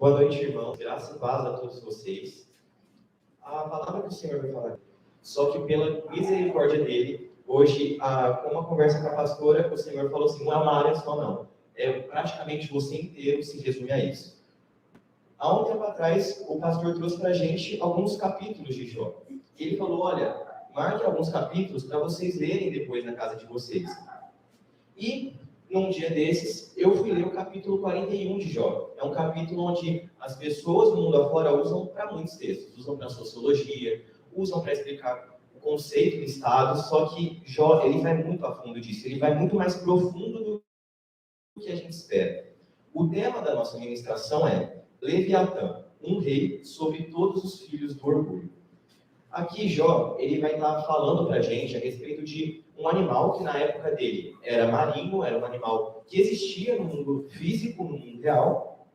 Boa noite, irmãos. Graça e paz a todos vocês. A palavra que o Senhor vai falar, só que pela misericórdia dele, hoje, com uma conversa com a pastora, o Senhor falou assim, não é uma área só não. Praticamente você inteiro se resume a isso. Há um tempo atrás, o pastor trouxe para a gente alguns capítulos de Jó. E ele falou, olha, marque alguns capítulos para vocês lerem depois na casa de vocês. E, num dia desses, eu fui ler o capítulo 41 de Jó. É um capítulo onde as pessoas do mundo afora usam para muitos textos. Usam para sociologia, usam para explicar o conceito do Estado, só que Jó, ele vai muito a fundo disso. Ele vai muito mais profundo do que a gente espera. O tema da nossa ministração é Leviatã, um rei sobre todos os filhos do orgulho. Aqui, Jó, ele vai estar falando para a gente a respeito de um animal que na época dele era marinho, era um animal que existia no mundo físico, no mundo real,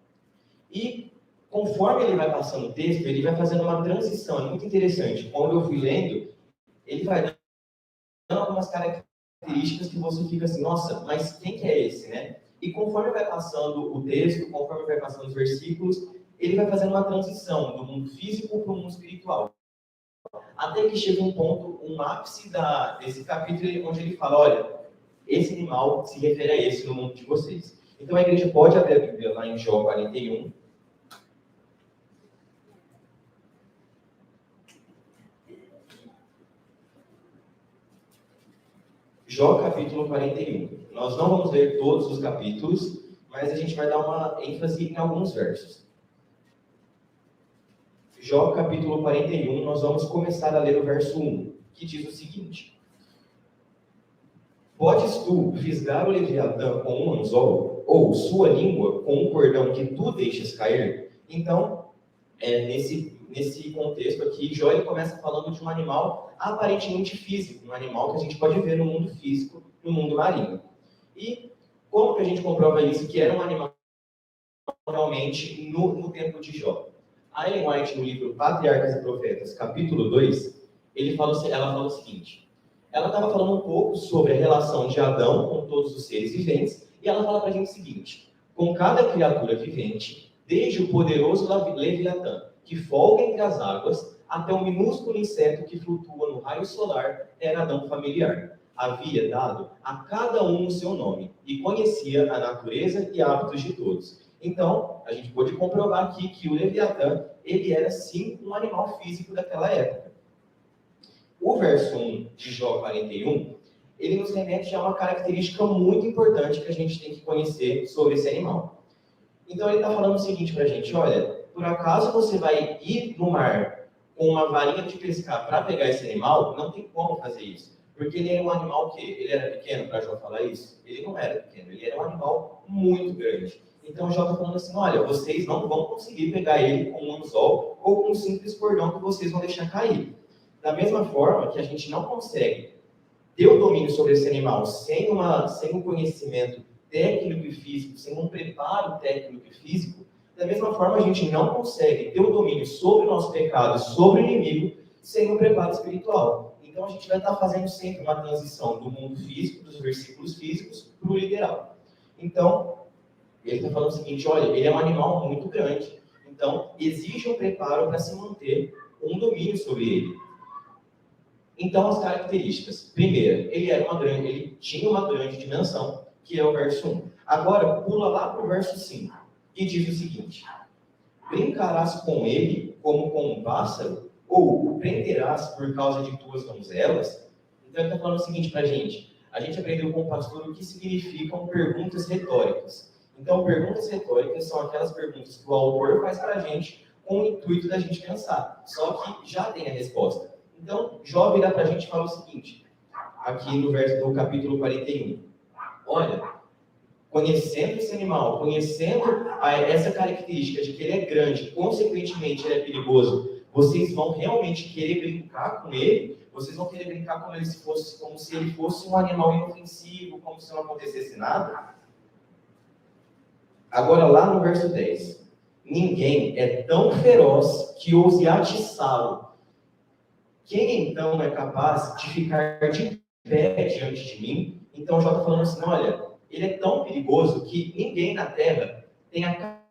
e conforme ele vai passando o texto, ele vai fazendo uma transição, é muito interessante. Quando eu fui lendo, ele vai dando algumas características que você fica assim, nossa, mas quem que é esse, né? E conforme vai passando o texto, conforme vai passando os versículos, ele vai fazendo uma transição do mundo físico para o mundo espiritual. Até que chega um ponto, um ápice desse capítulo, onde ele fala, olha, esse animal se refere a esse no mundo de vocês. Então a igreja pode abrir a Bíblia lá em Jó 41. Jó capítulo 41. Nós não vamos ler todos os capítulos, mas a gente vai dar uma ênfase em alguns versos. Jó capítulo 41, nós vamos começar a ler o verso 1, que diz o seguinte. Podes tu fisgar o Leviatã com um anzol, ou sua língua com um cordão que tu deixas cair? Então, nesse contexto aqui, Jó ele começa falando de um animal aparentemente físico, um animal que a gente pode ver no mundo físico, no mundo marinho. E como que a gente comprova isso, que era um animal realmente no tempo de Jó? A Ellen White, no livro Patriarcas e Profetas, capítulo 2, ela fala o seguinte, ela estava falando um pouco sobre a relação de Adão com todos os seres viventes, e ela fala para a gente o seguinte, com cada criatura vivente, desde o poderoso Leviatã, que folga entre as águas, até o minúsculo inseto que flutua no raio solar, era Adão familiar. Havia dado a cada um o seu nome, e conhecia a natureza e hábitos de todos. Então, a gente pode comprovar aqui que o Leviatã, ele era sim um animal físico daquela época. O verso 1 de Jó 41, ele nos remete a uma característica muito importante que a gente tem que conhecer sobre esse animal. Então, ele está falando o seguinte para a gente, olha, por acaso você vai ir no mar com uma varinha de pescar para pegar esse animal? Não tem como fazer isso. Porque ele era um animal que ele era pequeno, para Jó falar isso? Ele não era pequeno, ele era um animal muito grande. Então, Jó está falando assim, olha, vocês não vão conseguir pegar ele com um anzol ou com um simples cordão que vocês vão deixar cair. Da mesma forma que a gente não consegue ter o domínio sobre esse animal sem um conhecimento técnico e físico, sem um preparo técnico e físico, da mesma forma a gente não consegue ter o domínio sobre o nosso pecado, sobre o inimigo, sem um preparo espiritual. Então a gente vai estar fazendo sempre uma transição do mundo físico, dos versículos físicos, para o literal. Então, ele está falando o seguinte, olha, ele é um animal muito grande, então exige um preparo para se manter um domínio sobre ele. Então, as características. Primeiro, ele tinha uma grande dimensão, que é o verso 1. Agora, pula lá para o verso 5, que diz o seguinte, brincarás com ele como com um pássaro, ou o prenderás por causa de tuas donzelas? Então, ele está falando o seguinte para a gente aprendeu com o pastor o que significam perguntas retóricas. Então, perguntas retóricas são aquelas perguntas que o autor faz para a gente com o intuito da gente pensar, só que já tem a resposta. Então, Jó vira para a gente e fala o seguinte, aqui no verso do capítulo 41. Olha, conhecendo esse animal, conhecendo essa característica de que ele é grande, consequentemente ele é perigoso, vocês vão realmente querer brincar com ele? Vocês vão querer brincar como se ele fosse um animal inofensivo, como se não acontecesse nada? Agora, lá no verso 10. Ninguém é tão feroz que ouse atiçá-lo. Quem então é capaz de ficar de pé diante de mim? Então Jó está falando assim, olha, ele é tão perigoso que ninguém na terra tem a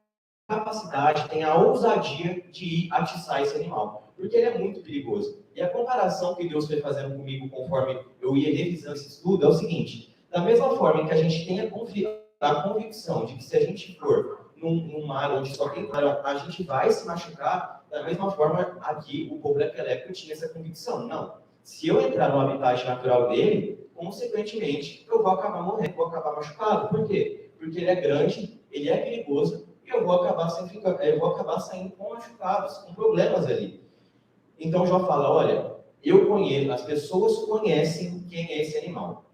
capacidade, tem a ousadia de ir atiçar esse animal, porque ele é muito perigoso. E a comparação que Deus foi fazendo comigo conforme eu ia revisando esse estudo é o seguinte: da mesma forma que a gente tem a convicção de que se a gente for num mar onde só tem mar, a gente vai se machucar, da mesma forma aqui o povo leco tinha essa convicção. Não, se eu entrar no habitat natural dele, consequentemente eu vou acabar morrendo, vou acabar machucado. Por quê? Porque ele é grande, ele é perigoso, e eu vou acabar saindo com machucados, com problemas ali. Então Jó fala, olha, eu conheço, as pessoas conhecem quem é esse animal.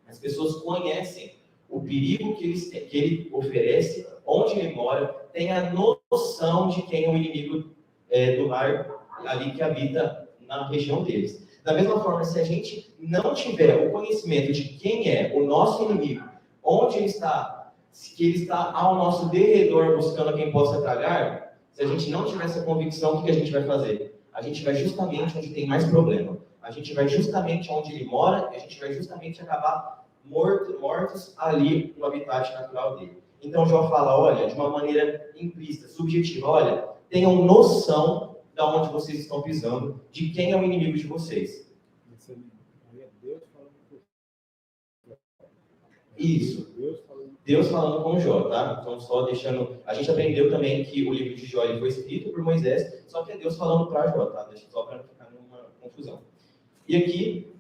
As pessoas conhecem o perigo que ele oferece, onde ele mora, tem a noção de quem é o inimigo do mar ali que habita na região deles. Da mesma forma, se a gente não tiver o conhecimento de quem é o nosso inimigo, onde ele está, que ele está ao nosso derredor buscando a quem possa tragar, se a gente não tiver essa convicção, o que a gente vai fazer? A gente vai justamente onde tem mais problema. A gente vai justamente onde ele mora, e a gente vai justamente acabar mortos ali no habitat natural dele. Então Jó fala, olha, de uma maneira implícita, subjetiva, olha, tenham noção de onde vocês estão pisando, de quem é o inimigo de vocês. Isso. Deus falando com Jó, tá? Então, só deixando... A gente aprendeu também que o livro de Jó ele foi escrito por Moisés, só que é Deus falando para Jó, tá? Deixa só para não ficar nenhuma confusão. E aqui,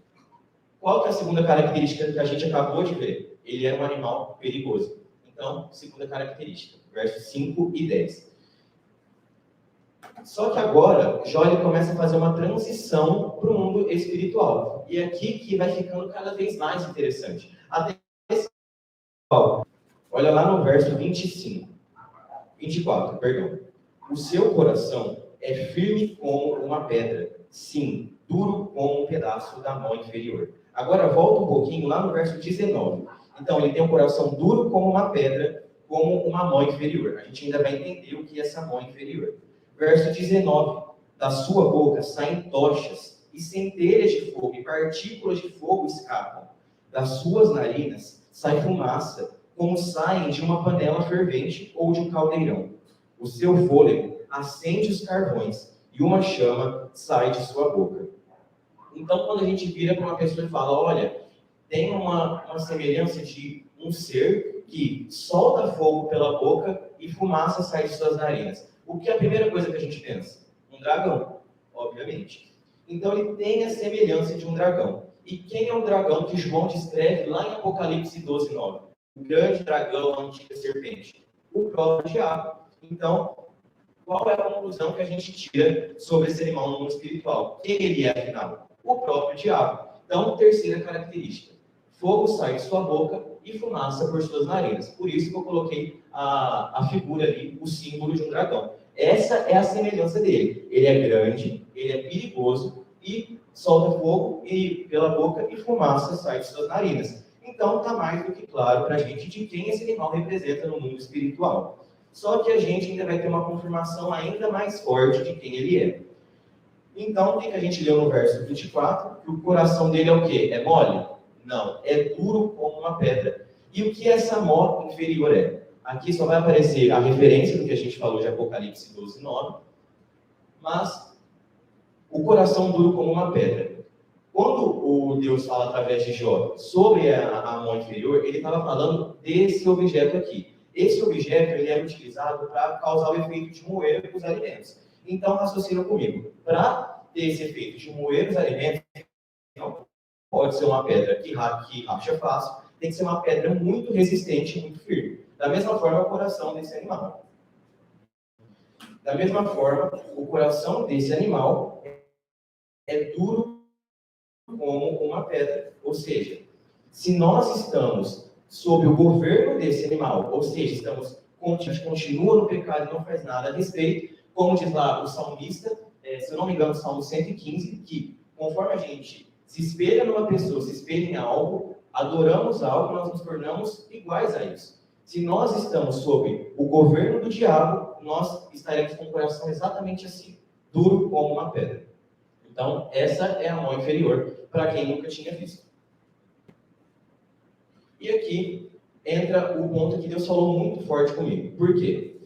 qual que é a segunda característica que a gente acabou de ver? Ele é um animal perigoso. Então, segunda característica, versos 5 e 10. Só que agora, Jó ele começa a fazer uma transição para o mundo espiritual. E é aqui que vai ficando cada vez mais interessante. Até olha lá no verso 24, perdão. O seu coração é firme como uma pedra, sim, duro como um pedaço da mão inferior. Agora volta um pouquinho lá no verso 19. Então ele tem um coração duro como uma pedra, como uma mão inferior. A gente ainda vai entender o que é essa mão inferior. Verso 19. Da sua boca saem tochas e centelhas de fogo, e partículas de fogo escapam. Das suas narinas sai fumaça, como saem de uma panela fervente ou de um caldeirão. O seu fôlego acende os carvões, e uma chama sai de sua boca. Então, quando a gente vira para uma pessoa e fala, olha, tem uma semelhança de um ser que solta fogo pela boca e fumaça sai de suas narinas. O que é a primeira coisa que a gente pensa? Um dragão, obviamente. Então, ele tem a semelhança de um dragão. E quem é o dragão que João descreve lá em Apocalipse 12, 9? O grande dragão, a antiga serpente. O próprio diabo. Então, qual é a conclusão que a gente tira sobre esse animal no mundo espiritual? Quem ele é, afinal? O próprio diabo. Então, terceira característica. Fogo sai de sua boca e fumaça por suas narinas. Por isso que eu coloquei a figura ali, o símbolo de um dragão. Essa é a semelhança dele. Ele é grande, ele é perigoso e solta fogo pela boca e fumaça sai de suas narinas. Então, está mais do que claro para a gente de quem esse animal representa no mundo espiritual. Só que a gente ainda vai ter uma confirmação ainda mais forte de quem ele é. Então, o que a gente leu no verso 24? Que o coração dele é o quê? É mole? Não, é duro como uma pedra. E o que essa mão inferior é? Aqui só vai aparecer a referência do que a gente falou de Apocalipse 12, 9. Mas, o coração duro como uma pedra. Quando o Deus fala através de Jó sobre a mão inferior, ele estava falando desse objeto aqui. Esse objeto ele era utilizado para causar o efeito de moer os alimentos. Então, raciocina comigo. Para ter esse efeito de moer os alimentos, não pode ser uma pedra que racha fácil, tem que ser uma pedra muito resistente e muito firme. Da mesma forma, o coração desse animal. Da mesma forma, o coração desse animal é duro como uma pedra. Ou seja, se nós estamos sob o governo desse animal, ou seja, a gente continua no pecado e não faz nada a respeito, como diz lá o salmista, se eu não me engano, o Salmo 115, que conforme a gente se espelha numa pessoa, se espelha em algo, adoramos algo, nós nos tornamos iguais a isso. Se nós estamos sob o governo do diabo, nós estaremos com o coração exatamente assim, duro como uma pedra. Então, essa é a mão inferior, para quem nunca tinha visto. E aqui entra o ponto que Deus falou muito forte comigo. Por quê?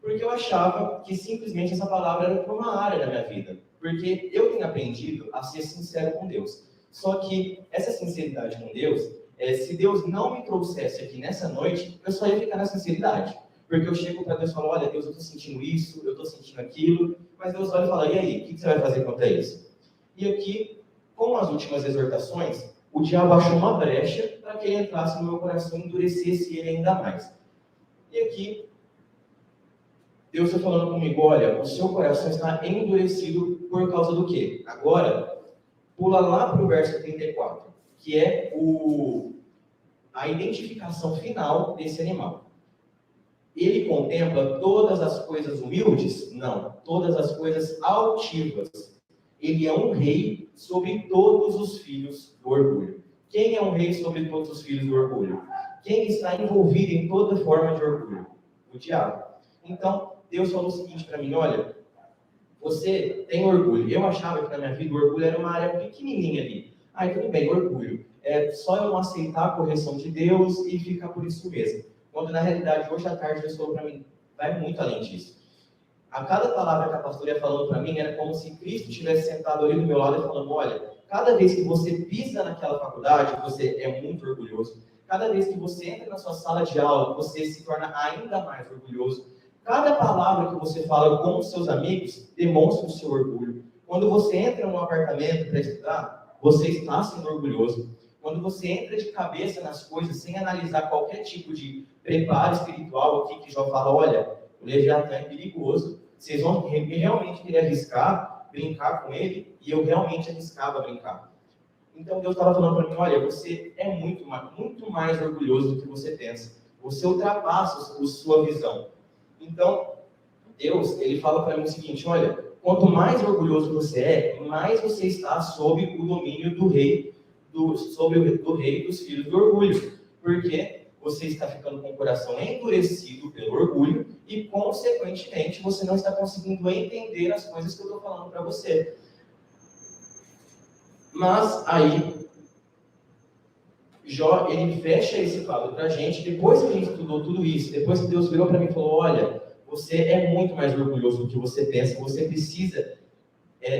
Porque Porque eu achava que simplesmente essa palavra era para uma área da minha vida. Porque eu tenho aprendido a ser sincero com Deus. Só que essa sinceridade com Deus, se Deus não me trouxesse aqui nessa noite, eu só ia ficar na sinceridade. Porque eu chego para Deus e falo, olha, Deus, eu estou sentindo isso, eu estou sentindo aquilo. Mas Deus olha e fala, e aí, o que você vai fazer contra isso? E aqui, com as últimas exortações, o diabo achou uma brecha para que ele entrasse no meu coração e endurecesse ele ainda mais. E aqui, Deus está falando comigo, olha, o seu coração está endurecido por causa do quê? Agora, pula lá para o verso 34, que é a identificação final desse animal. Ele contempla todas as coisas humildes? Não, todas as coisas altivas. Ele é um rei sobre todos os filhos do orgulho. Quem é um rei sobre todos os filhos do orgulho? Quem está envolvido em toda forma de orgulho? O diabo. Então, Deus falou o seguinte para mim, olha, você tem orgulho. Eu achava que na minha vida o orgulho era uma área pequenininha ali. Aí tudo bem, orgulho. É só eu não aceitar a correção de Deus e ficar por isso mesmo. Quando na realidade, hoje à tarde, Deus falou para mim, vai muito além disso. A cada palavra que a pastora ia falando para mim, era como se Cristo estivesse sentado ali do meu lado e falando, olha, cada vez que você pisa naquela faculdade, você é muito orgulhoso. Cada vez que você entra na sua sala de aula, você se torna ainda mais orgulhoso. Cada palavra que você fala com os seus amigos demonstra o seu orgulho. Quando você entra num apartamento para estudar, você está sendo orgulhoso. Quando você entra de cabeça nas coisas, sem analisar qualquer tipo de preparo espiritual aqui, que já fala, olha, o Leviatã é perigoso, vocês vão realmente querer arriscar, brincar com ele, e eu realmente arriscava brincar. Então Deus estava falando para mim, olha, você é muito mais orgulhoso do que você pensa. Você ultrapassa a sua visão. Então, Deus, ele fala para mim o seguinte, olha, quanto mais orgulhoso você é, mais você está sob o domínio do rei, do rei dos filhos do orgulho. Porque você está ficando com o coração endurecido pelo orgulho e, consequentemente, você não está conseguindo entender as coisas que eu estou falando para você. Mas aí, Jó, ele fecha esse quadro para a gente, depois que a gente estudou tudo isso, depois que Deus virou para mim e falou, olha, você é muito mais orgulhoso do que você pensa, você precisa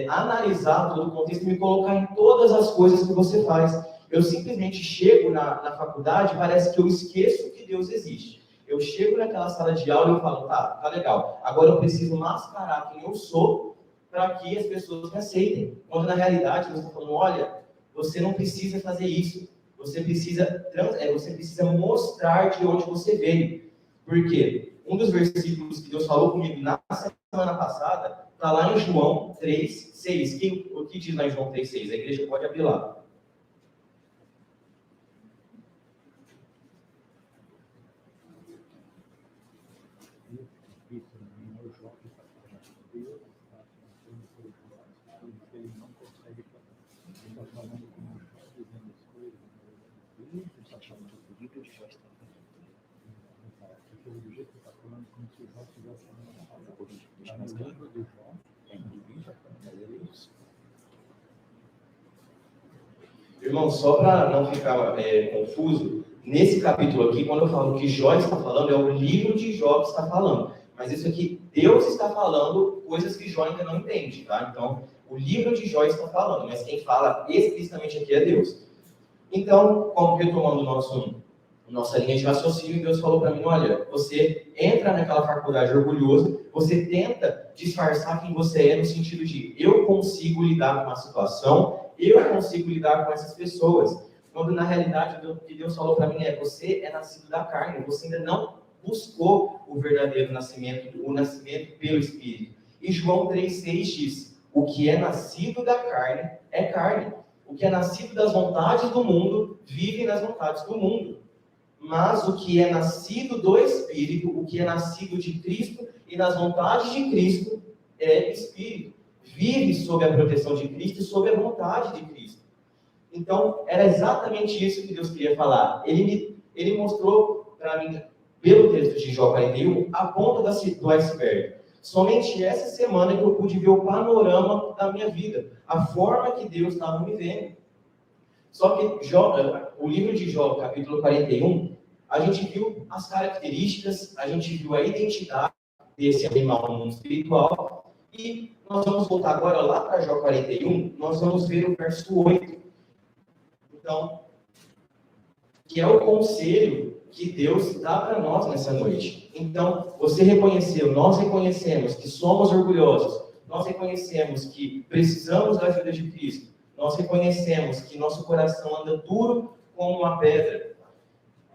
analisar todo o contexto e me colocar em todas as coisas que você faz. Eu simplesmente chego na faculdade e parece que eu esqueço que Deus existe. Eu chego naquela sala de aula e eu falo, tá legal, agora eu preciso mascarar quem eu sou para que as pessoas me aceitem. Quando na realidade Deus está falando, olha, você não precisa fazer isso. Você precisa mostrar de onde você veio. Por quê? Um dos versículos que Deus falou comigo na semana passada está lá em João 3:6. O que diz lá em João 3:6? A igreja pode abrir lá. Irmão, só para não ficar confuso, nesse capítulo aqui, quando eu falo que Jó está falando, é o livro de Jó que está falando. Mas isso aqui, Deus está falando coisas que Jó ainda não entende, tá? Então, o livro de Jó está falando, mas quem fala explicitamente aqui é Deus. Então, como retomando nossa linha de raciocínio, Deus falou para mim, olha, você entra naquela faculdade orgulhoso, você tenta disfarçar quem você é no sentido de eu consigo lidar com a situação, eu consigo lidar com essas pessoas. Quando na realidade o que Deus falou para mim é, você é nascido da carne, você ainda não buscou o verdadeiro nascimento, o nascimento pelo Espírito. E João 3,6 diz, o que é nascido da carne é carne. O que é nascido das vontades do mundo, vive nas vontades do mundo. Mas o que é nascido do Espírito, o que é nascido de Cristo e nas vontades de Cristo, é Espírito. Vive sob a proteção de Cristo e sob a vontade de Cristo. Então, era exatamente isso que Deus queria falar. Ele mostrou para mim, pelo texto de Jó 41, a ponta do iceberg. Somente essa semana que eu pude ver o panorama da minha vida, a forma que Deus estava me vendo. Só que o livro de Jó, capítulo 41, a gente viu as características, a gente viu a identidade, desse animal no mundo espiritual. E nós vamos voltar agora lá para Jó 41, nós vamos ver o verso 8. Então, que é o conselho que Deus dá para nós nessa noite. Então, você reconheceu, nós reconhecemos que somos orgulhosos, nós reconhecemos que precisamos da ajuda de Cristo, nós reconhecemos que nosso coração anda duro como uma pedra.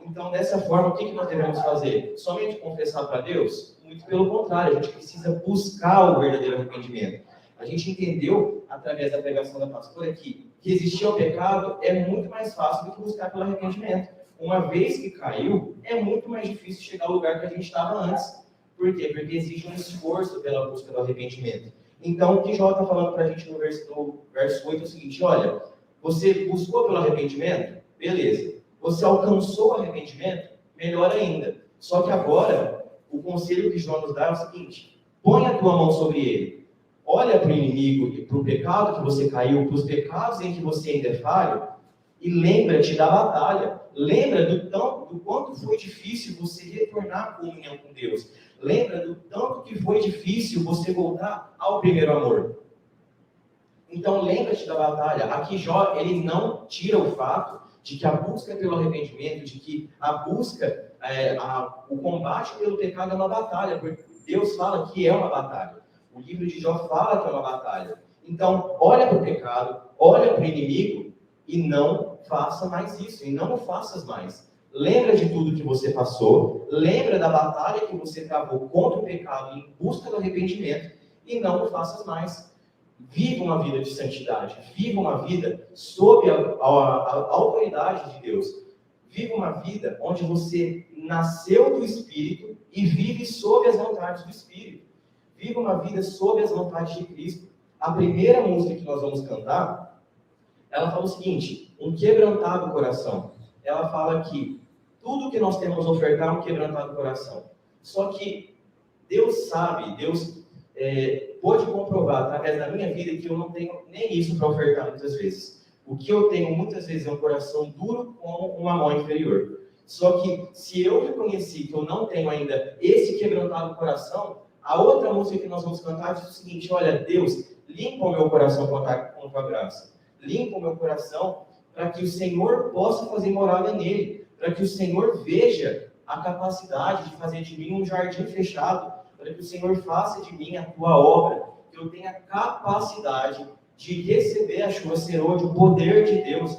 Então, dessa forma, o que nós devemos fazer? Somente confessar para Deus? Muito pelo contrário, a gente precisa buscar o verdadeiro arrependimento. A gente entendeu, através da pregação da pastora, que resistir ao pecado é muito mais fácil do que buscar pelo arrependimento. Uma vez que caiu, é muito mais difícil chegar ao lugar que a gente estava antes. Por quê? Porque existe um esforço pela busca do arrependimento. Então, o que Jó está falando para a gente no verso 8 é o seguinte: olha, você buscou pelo arrependimento? Beleza. Você alcançou o arrependimento? Melhor ainda. Só que agora, o conselho que Jó nos dá é o seguinte: põe a tua mão sobre ele. Olha para o inimigo e para o pecado que você caiu, para os pecados em que você ainda é falho, e lembra-te da batalha. Lembra do quanto foi difícil você retornar à comunhão com Deus. Lembra do tanto que foi difícil você voltar ao primeiro amor. Então, lembra-te da batalha. Aqui, Jó, ele não tira o fato de que a busca pelo arrependimento, de que a busca, o combate pelo pecado é uma batalha, porque Deus fala que é uma batalha. O livro de Jó fala que é uma batalha. Então, olha para o pecado, olha para o inimigo e não faça mais isso, e não o faças mais. Lembra de tudo que você passou, lembra da batalha que você travou contra o pecado em busca do arrependimento e não o faças mais. Viva uma vida de santidade, viva uma vida sob a autoridade de Deus. Viva uma vida onde você nasceu do Espírito e vive sob as vontades do Espírito. Viva uma vida sob as vontades de Cristo. A primeira música que nós vamos cantar, ela fala o seguinte: um quebrantado coração. Ela fala que tudo que nós temos a ofertar é um quebrantado coração. Só que Deus sabe, Deus pode comprovar através da minha vida que eu não tenho nem isso para ofertar muitas vezes. O que eu tenho muitas vezes é um coração duro como uma mão inferior. Só que se eu reconheci que eu não tenho ainda esse quebrantado coração, a outra música que nós vamos cantar diz o seguinte: olha, Deus, limpa o meu coração com a tua graça. Limpa o meu coração para que o Senhor possa fazer morada nele, para que o Senhor veja a capacidade de fazer de mim um jardim fechado, para que o Senhor faça de mim a tua obra, que eu tenha capacidade de receber a chuva serôdia, o poder de Deus.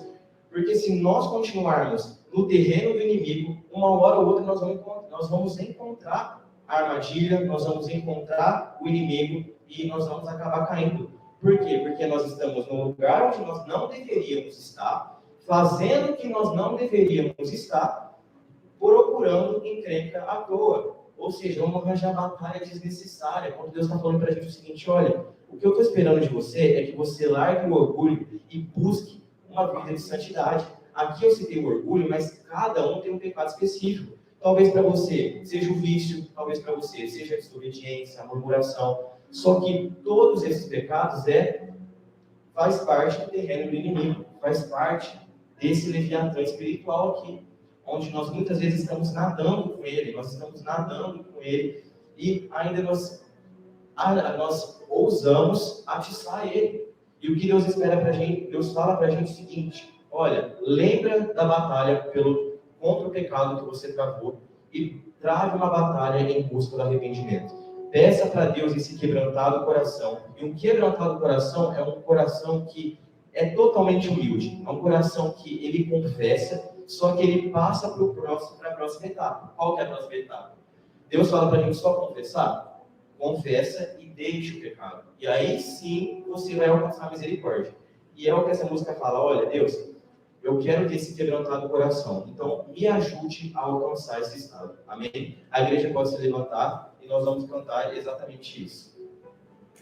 Porque se nós continuarmos no terreno do inimigo, uma hora ou outra nós vamos encontrar a armadilha, nós vamos encontrar o inimigo e nós vamos acabar caindo. Por quê? Porque nós estamos no lugar onde nós não deveríamos estar, fazendo o que nós não deveríamos estar, procurando encrenca à toa. Ou seja, vamos arranjar batalha desnecessária. Quando Deus está falando para a gente o seguinte: olha, o que eu estou esperando de você é que você largue o orgulho e busque uma vida de santidade. Aqui eu citei o orgulho, mas cada um tem um pecado específico. Talvez para você seja o vício, talvez para você seja a desobediência, a murmuração. Só que todos esses pecados faz parte do terreno do inimigo, faz parte desse leviatã espiritual aqui, onde nós muitas vezes estamos nadando com ele, e ainda nós ousamos atiçar ele. E o que Deus espera para a gente? Deus fala para a gente o seguinte: olha, lembra da batalha contra o pecado que você travou e trave uma batalha em busca do arrependimento. Peça para Deus esse quebrantado coração. E um quebrantado coração é um coração que é totalmente humilde. É um coração que ele confessa, só que ele passa para a próxima etapa. Qual que é a próxima etapa? Deus fala para a gente só confessar? Confessa e deixe o pecado. E aí sim você vai alcançar a misericórdia. E é o que essa música fala: olha, Deus, eu quero ter esse quebrantado coração. Então, me ajude a alcançar esse estado. Amém? A igreja pode se levantar e nós vamos cantar exatamente isso.